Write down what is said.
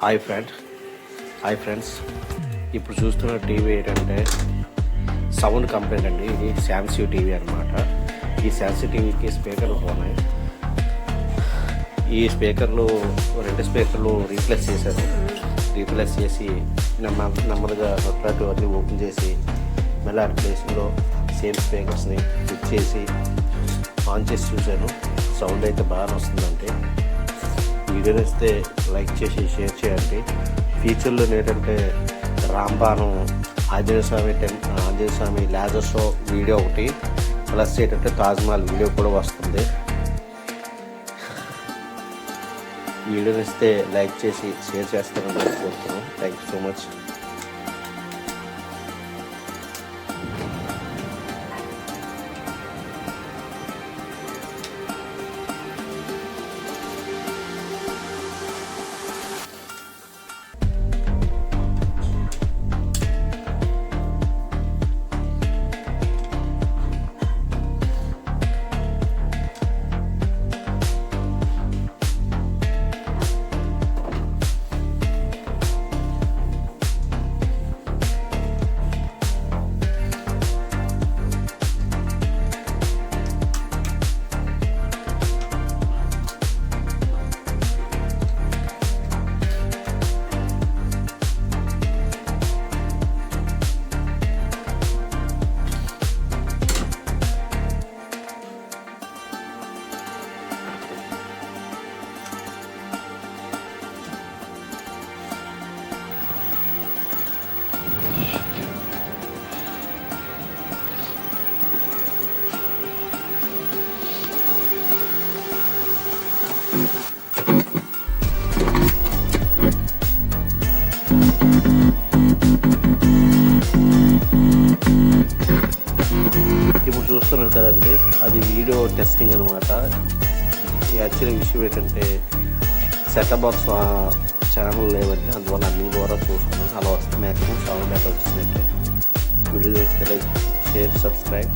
Hi friends ఇప్పుడు చూస్తున్న TV ఏంటంటే సౌండ్ కంప్లైంట్ అండి. ఇది శాంసంగ్ టీవీ అనమాట. ఈ శాంసంగ్ టీవీకి స్పీకర్లు పోనాయి. ఈ రెండు స్పీకర్లు రీప్లేస్ చేశారు. రీప్లేస్ చేసి నెమ్మదిగా నొట్లాంటి అన్నీ ఓపెన్ చేసి మళ్ళీ ఆ ప్లేస్లో సేమ్ స్పీకర్స్ని ఫిట్ చేసి ఆన్ చేసి చూశాను. సౌండ్ అయితే బాగా వస్తుందంటే వీడియో నచ్చితే లైక్ చేసి షేర్ చేయండి. ఫ్యూచర్లో ఏంటంటే రాంబాణం ఆంజనేయ స్వామి లేజర్ షో వీడియో ఒకటి, ప్లస్ ఏంటంటే తాజ్మహల్ వీడియో కూడా వస్తుంది. వీడియో నచ్చితే లైక్ చేసి షేర్ చేస్తారని కోరుతున్నాను. Thank you so much. ఇప్పుడు చూస్తున్నారు కదండి, అది వీడియో టెస్టింగ్ అనమాట. యాక్చువల్ విషయం ఏంటంటే సెటప్ బాక్స్ ఛానల్ లేవండి, అందువల్ల అన్ని ద్వారా చూస్తున్నాను. అలా వస్తే మ్యాక్సిమం సౌండ్ అయితే వచ్చినట్టే. వీడియో చూస్తే లైక్, షేర్, సబ్స్క్రైబ్.